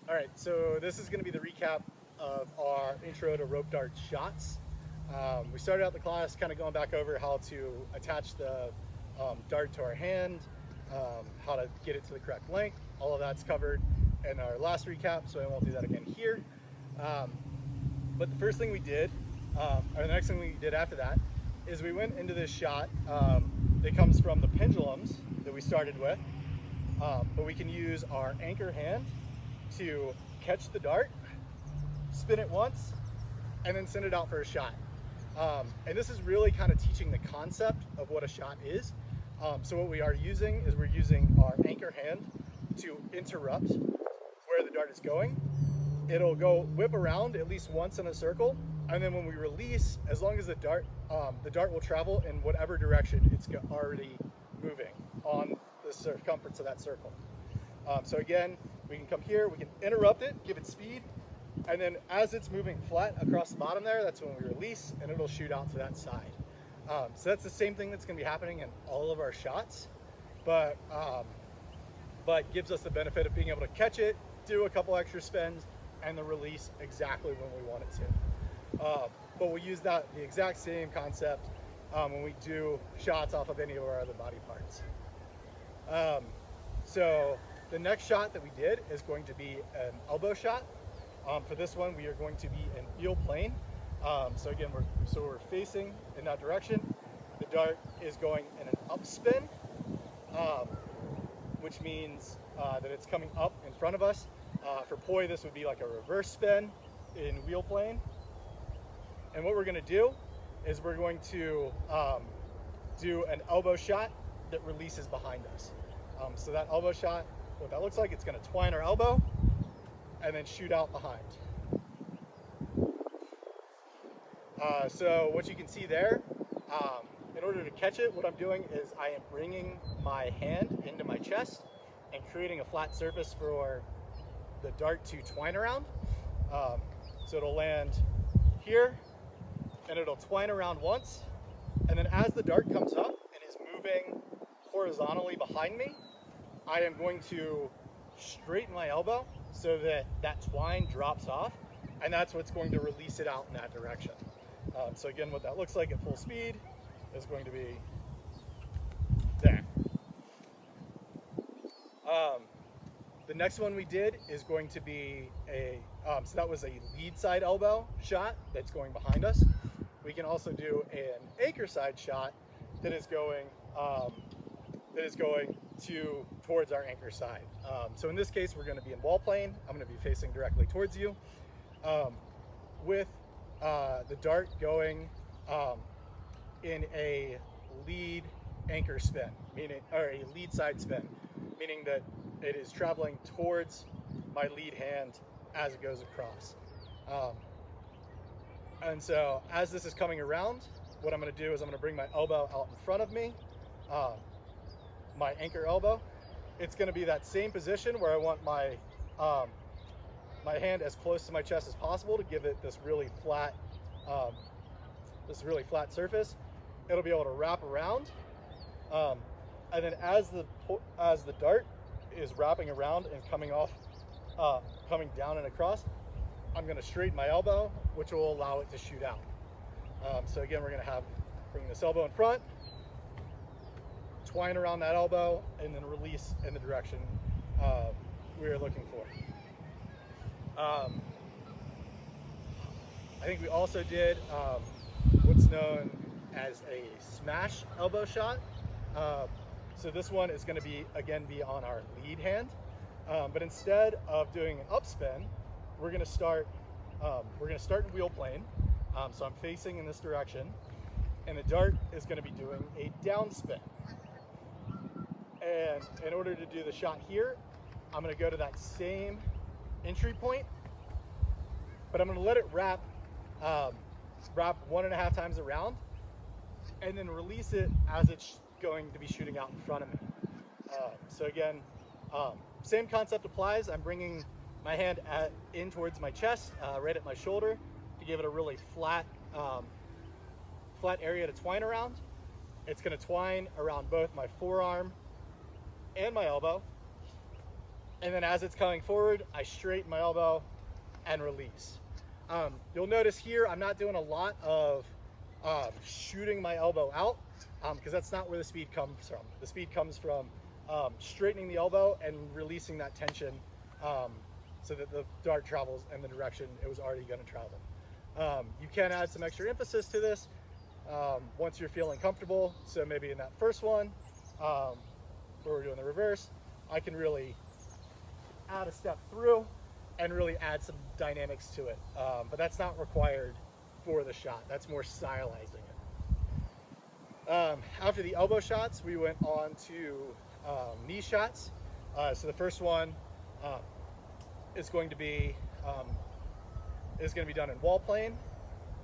All right, so this is going to be the recap of our intro to rope dart shots. We started out the class kind of going back over how to attach the dart to our hand, how to get it to the correct length. All of that's covered in our last recap, so I won't do that again here. Um, but the first thing we did, or the next thing we did after that, is we went into this shot that comes from the pendulums that we started with, but we can use our anchor hand to catch the dart, spin it once, and then send it out for a shot. And this is really kind of teaching the concept of what a shot is. So what we are using is we're using our anchor hand to interrupt where the dart is going. It'll go whip around at least once in a circle, and then when we release, as long as the dart will travel in whatever direction it's already moving on the circumference of that circle. So again, we can come here, we can interrupt it, give it speed, and then as it's moving flat across the bottom there, that's when we release, and it'll shoot out to that side. So that's the same thing that's going to be happening in all of our shots, but gives us the benefit of being able to catch it, do a couple extra spins, and then release exactly when we want it to. But we'll use the exact same concept when we do shots off of any of our other body parts. So the next shot that we did is going to be an elbow shot. For this one, we are going to be in wheel plane. So again, we're facing in that direction. The dart is going in an upspin, which means that it's coming up in front of us. For poi, this would be like a reverse spin in wheel plane. And what we're going to do is we're going to do an elbow shot that releases behind us. So that elbow shot, what that looks like, it's going to twine our elbow and then shoot out behind. So what you can see there, in order to catch it, what I'm doing is I am bringing my hand into my chest and creating a flat surface for the dart to twine around. So it'll land here and it'll twine around once, and then as the dart comes up and is moving horizontally behind me, I am going to straighten my elbow so that that twine drops off, and that's what's going to release it out in that direction. So again, what that looks like at full speed is going to be there. The next one we did is going to be so that was a lead side elbow shot that's going behind us. We can also do an anchor side shot that is going towards our anchor side. So in this case, we're going to be in wall plane. I'm going to be facing directly towards you, with the dart going in a lead anchor spin, or a lead side spin, meaning that it is traveling towards my lead hand as it goes across. And so as this is coming around, what I'm going to do is I'm going to bring my elbow out in front of me, my anchor elbow. It's going to be that same position where I want my hand as close to my chest as possible to give it this really flat surface. It'll be able to wrap around, and then as the dart is wrapping around and coming down and across, I'm going to straighten my elbow, which will allow it to shoot out. So again, we're going to bring this elbow in front, twine around that elbow, and then release in the direction we are looking for. I think we also did what's known as a smash elbow shot. So this one is going to be on our lead hand, but instead of doing an upspin, we're going to start in wheel plane. So I'm facing in this direction, and the dart is going to be doing a downspin. And in order to do the shot here, I'm going to go to that same entry point, but I'm going to let it wrap 1.5 times around, and then release it as it's going to be shooting out in front of me. So again, same concept applies. I'm bringing my hand in towards my chest, right at my shoulder, to give it a really flat area to twine around. It's going to twine around both my forearm and my elbow. And then as it's coming forward, I straighten my elbow and release. You'll notice here, I'm not doing a lot of shooting my elbow out because that's not where the speed comes from. The speed comes from straightening the elbow and releasing that tension so that the dart travels in the direction it was already going to travel. You can add some extra emphasis to this once you're feeling comfortable. So maybe in that first one, where we're doing the reverse, I can really add a step through and really add some dynamics to it. But that's not required for the shot. That's more stylizing it. After the elbow shots, we went on to knee shots. So the first one is going to be done in wall plane,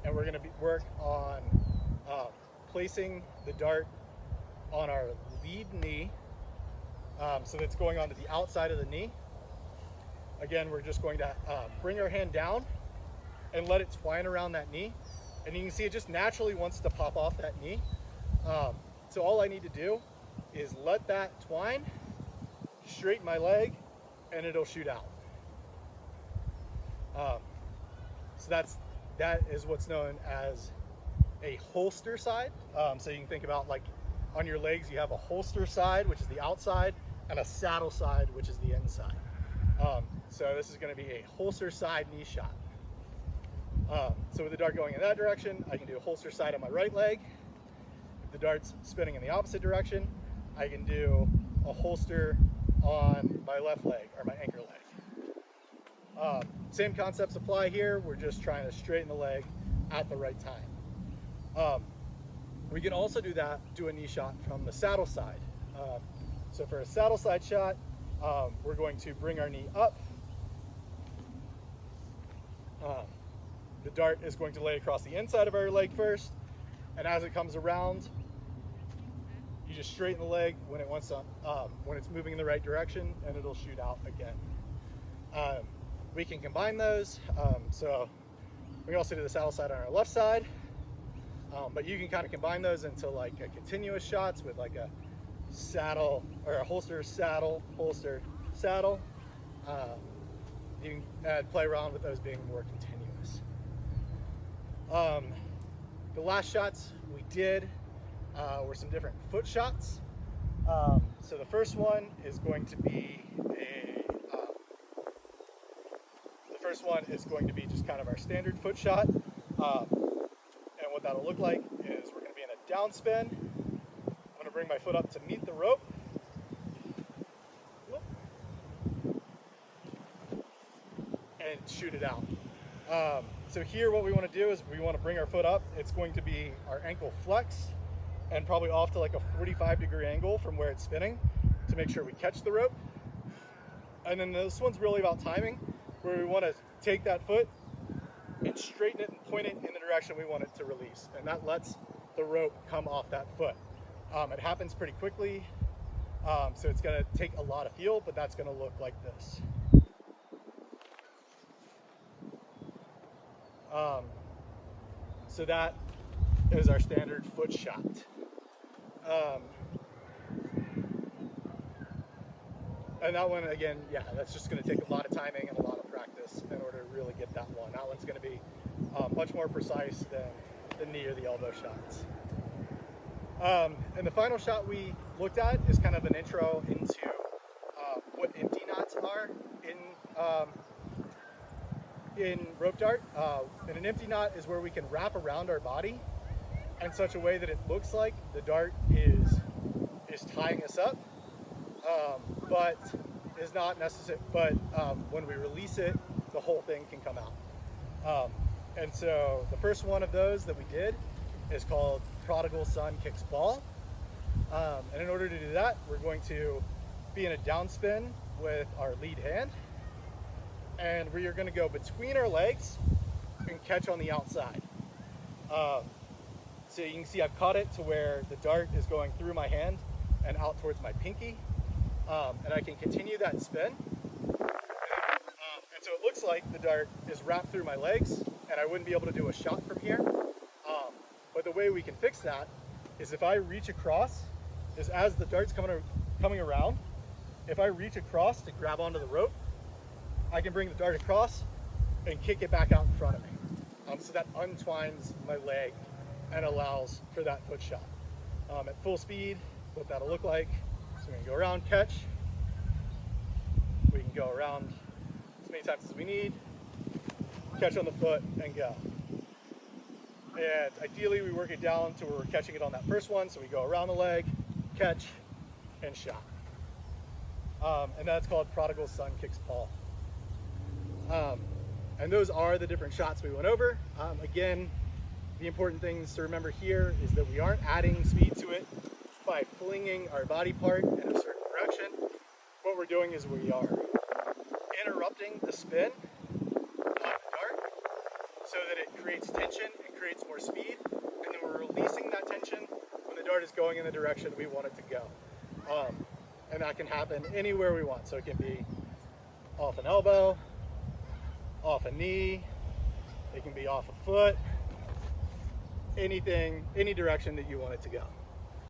and we're going to work on placing the dart on our lead knee, so that's going onto the outside of the knee. Again, we're just going to bring our hand down and let it twine around that knee, and you can see it just naturally wants to pop off that knee. So all I need to do is let that twine, straighten my leg, and it'll shoot out. So that is what's known as a holster side. So you can think about, like, on your legs you have a holster side, which is the outside, and a saddle side, which is the inside. So this is going to be a holster side knee shot. So with the dart going in that direction, I can do a holster side on my right leg. If the dart's spinning in the opposite direction, I can do a holster on my left leg, or my anchor leg. Same concepts apply here. We're just trying to straighten the leg at the right time. We can also do a knee shot from the saddle side. So for a saddle side shot, we're going to bring our knee up. The dart is going to lay across the inside of our leg first, and as it comes around, you just straighten the leg when it wants to, when it's moving in the right direction, and it'll shoot out again. We can combine those, so we can also do the saddle side on our left side, but you can kind of combine those into like a continuous shots with like a saddle or a holster saddle, holster saddle. You can play around with those being more continuous. The last shots we did were some different foot shots. So the first one is going to be just kind of our standard foot shot. And what that'll look like is we're going to be in a down spin. I'm going to bring my foot up to meet the rope. And shoot it out. So here what we want to do is we want to bring our foot up. It's going to be our ankle flex and probably off to like a 45-degree angle from where it's spinning to make sure we catch the rope. And then this one's really about timing, where we want to take that foot and straighten it and point it in the direction we want it to release. And that lets the rope come off that foot. It happens pretty quickly, so it's going to take a lot of feel, but that's going to look like this. So that is our standard foot shot. And that one, again, yeah, that's just going to take a lot of timing and a lot of practice in order to really get that one. That one's going to be much more precise than the knee or the elbow shots. And the final shot we looked at is kind of an intro into what empty knots are in rope dart. And an empty knot is where we can wrap around our body in such a way that it looks like the dart is tying us up, but is not necessary. But when we release it, the whole thing can come out. And so the first one of those that we did is called Prodigal Son Kicks Ball. And in order to do that, we're going to be in a down spin with our lead hand. And we are going to go between our legs and catch on the outside. So you can see I've caught it to where the dart is going through my hand and out towards my pinky. And I can continue that spin. And so it looks like the dart is wrapped through my legs and I wouldn't be able to do a shot from here. But the way we can fix that is if I reach across, is as the dart's coming around, if I reach across to grab onto the rope, I can bring the dart across and kick it back out in front of me. So that untwines my leg and allows for that foot shot. At full speed, what that'll look like, so we're gonna go around, catch. We can go around as many times as we need, catch on the foot, and go. And ideally we work it down to where we're catching it on that first one, so we go around the leg, catch, and shot. And that's called Prodigal Son Kicks Paul. And those are the different shots we went over. Again, the important things to remember here is that we aren't adding speed to it by flinging our body part in a certain direction. What we're doing is we are interrupting the spin of the dart so that it creates tension and creates more speed, and then we're releasing that tension when the dart is going in the direction we want it to go. And that can happen anywhere we want. So it can be off an elbow, off a knee, it can be off a foot, anything, any direction that you want it to go.